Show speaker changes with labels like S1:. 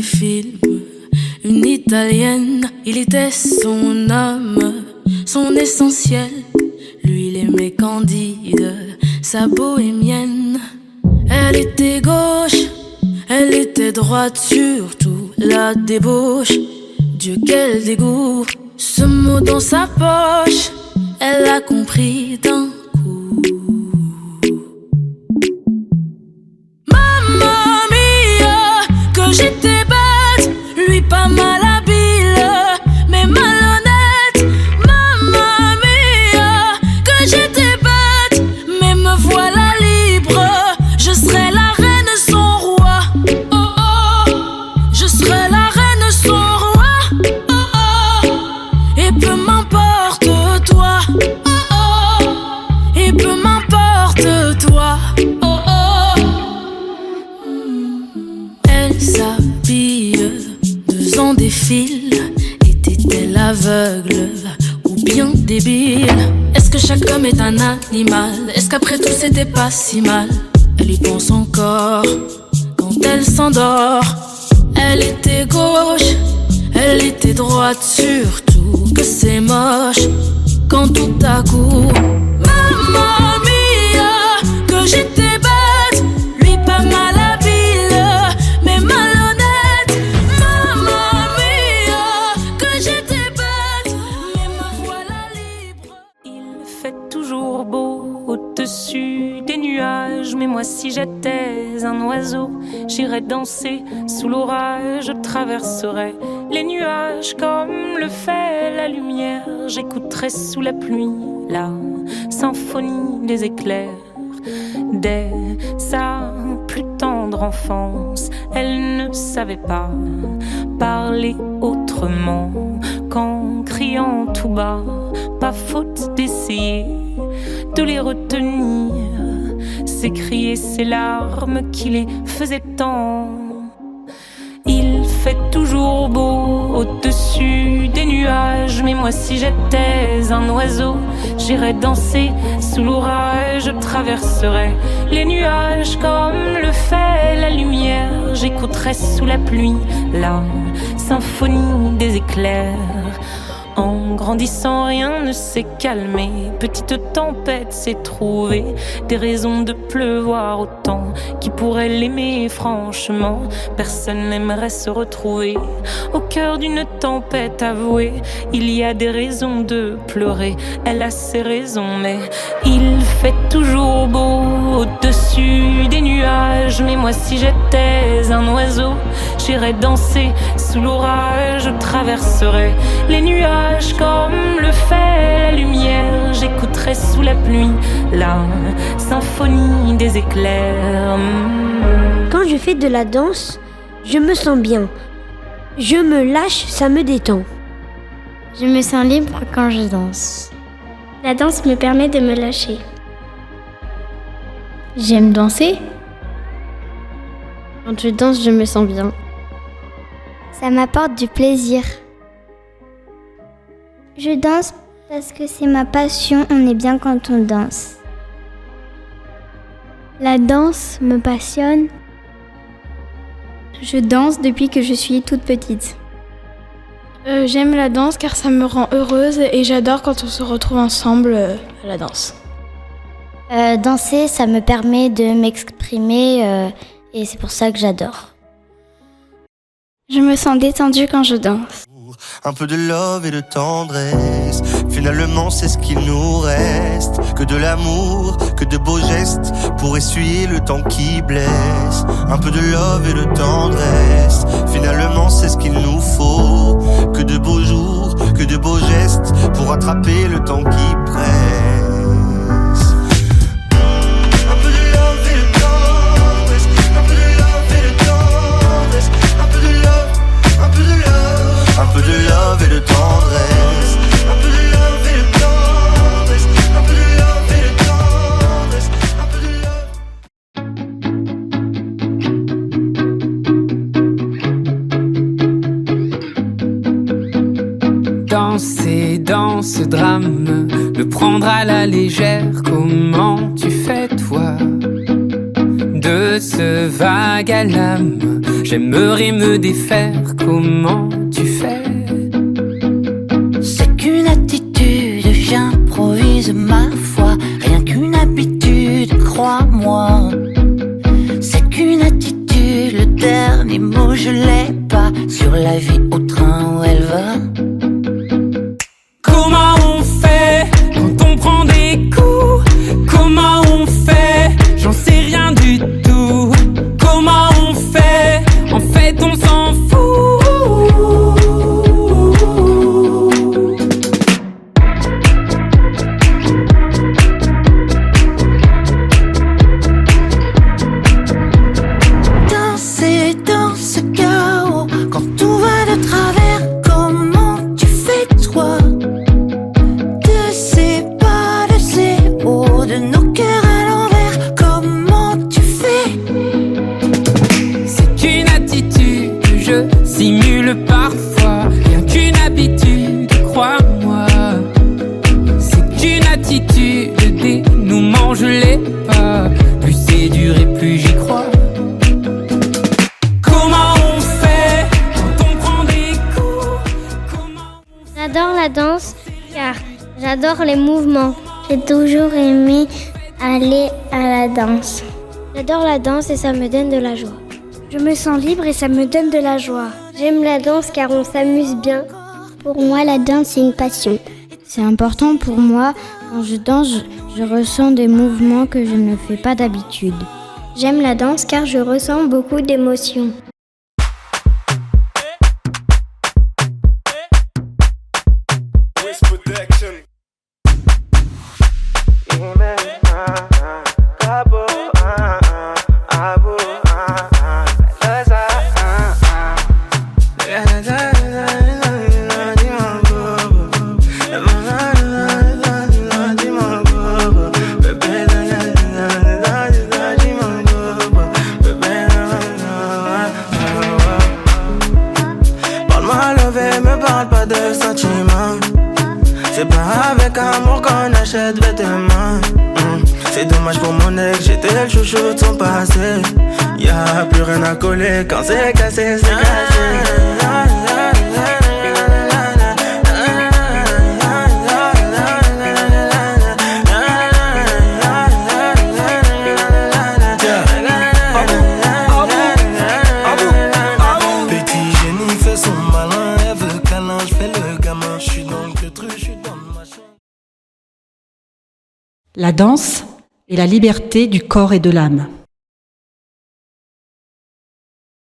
S1: des films. Une italienne, il était son âme, son essentiel. Lui, il aimait Candide, sa bohémienne. Elle était gauche, elle était droite, surtout la débauche. Dieu, quel dégoût, ce mot dans sa poche, elle a compris d'un coup. Mamma mia, que j'étais bête, lui pas mal habile, mais malhonnête. Mamma mia, que j'étais bête, mais me voilà libre. Je serai la reine, son roi. Oh oh, je serai la reine, son roi. Oh oh, et peu m'importe toi. Oh oh, et peu m'importe toi. Oh oh. Elle s'habille, 2 ans défilent. Était-elle aveugle ou bien débile? Est-ce que chaque homme est un animal? Est-ce qu'après tout c'était pas si mal? Elle y pense encore quand elle s'endort. Elle était gauche, elle était droite, surtout que c'est moche quand tout à coup, mamma mia, que j'étais bête, lui pas mal habile, mais malhonnête. Mamma mia, que j'étais bête, mais me voilà libre.
S2: Il fait toujours beau au-dessus des nuages, mais moi si j'étais un oiseau, j'irais danser sous l'orage, je traverserais les nuages comme le fait la lumière. J'écouterais sous la pluie la symphonie des éclairs. Dès sa plus tendre enfance, elle ne savait pas parler autrement qu'en criant tout bas. Pas faute d'essayer de les retenir, s'écrier ces larmes qui les faisaient tant. Il fait toujours beau au-dessus des nuages, mais moi si j'étais un oiseau, j'irais danser sous l'orage, je traverserais les nuages comme le fait la lumière. J'écouterais sous la pluie la symphonie des éclairs. En grandissant, rien ne s'est calmé. Petite tempête s'est trouvée, des raisons de pleuvoir autant. Qui pourrait l'aimer franchement? Personne n'aimerait se retrouver au cœur d'une tempête avouée. Il y a des raisons de pleurer, elle a ses raisons, mais il fait toujours beau au-dessus des nuages. Mais moi si j'étais un oiseau, j'irais danser sous l'orage, je traverserais les nuages comme le fait la lumière. J'écouterai sous la pluie la symphonie des éclairs.
S3: Quand je fais de la danse, je me sens bien. Je me lâche, ça me détend.
S4: Je me sens libre quand je danse.
S5: La danse me permet de me lâcher.
S4: J'aime danser. Quand je danse, je me sens bien.
S6: Ça m'apporte du plaisir. Je danse parce que c'est ma passion, on est bien quand on danse.
S5: La danse me passionne. Je danse depuis que je suis toute petite. J'aime la danse car ça me rend heureuse et j'adore quand on se retrouve ensemble à la danse.
S6: Danser, ça me permet de m'exprimer et c'est pour ça que j'adore.
S5: Je me sens détendue quand je danse.
S7: Un peu de love et de tendresse, finalement c'est ce qu'il nous reste. Que de l'amour, que de beaux gestes pour essuyer le temps qui blesse. Un peu de love et de tendresse, finalement c'est ce qu'il nous faut. Que de beaux jours, que de beaux gestes pour rattraper le temps qui presse. Un peu de love et de tendresse, un peu de love et de tendresse, un peu de love, un peu de love. Un peu de love et de tendresse, un peu de love et de tendresse, un peu de love et de tendresse, un peu de
S8: love. Danser dans ce drame, le prendre à la légère, comment tu fais toi? De de ce vague à l'âme. J'aimerais me défaire, comment tu fais?
S9: C'est qu'une attitude, j'improvise ma foi. Rien qu'une habitude, crois-moi. C'est qu'une attitude, le dernier mot je l'ai pas. Sur la vie au train où elle va.
S8: Comment on fait quand on prend des coups? Comment on fait? J'en sais rien du tout. Comment on fait? En fait on s'en fout.
S9: Danser dans ce chaos, quand tout va de travers, comment tu fais toi? De ces bas, de ces hauts, de nos cœurs à l'envers, comment tu fais?
S8: C'est qu'une attitude, je simule parfois. Rien qu'une habitude, crois-moi. C'est qu'une attitude, le dénouement je l'ai pas. Plus c'est dur et plus j'y crois. Comment on fait quand on prend des coups?
S6: J'adore la danse car j'adore les mouvements. J'ai toujours aimé aller à la danse. J'adore la danse et ça me donne de la joie.
S3: Je me sens libre et ça me donne de la joie.
S6: J'aime la danse car on s'amuse bien. Pour moi, la danse, c'est une passion. C'est important pour moi. Quand je danse, je ressens des mouvements que je ne fais pas d'habitude. J'aime la danse car je ressens beaucoup d'émotions.
S10: C'est pas avec amour qu'on achète vêtements. C'est dommage pour mon ex, j'étais le chouchou de son passé. Y'a plus rien à coller quand c'est cassé, c'est cassé. Petit génie fait son malin, elle veut câlin, j'fais le gamin. J'suis dans le queutru, j'suis dans le machin.
S11: La danse est la liberté du corps et de l'âme.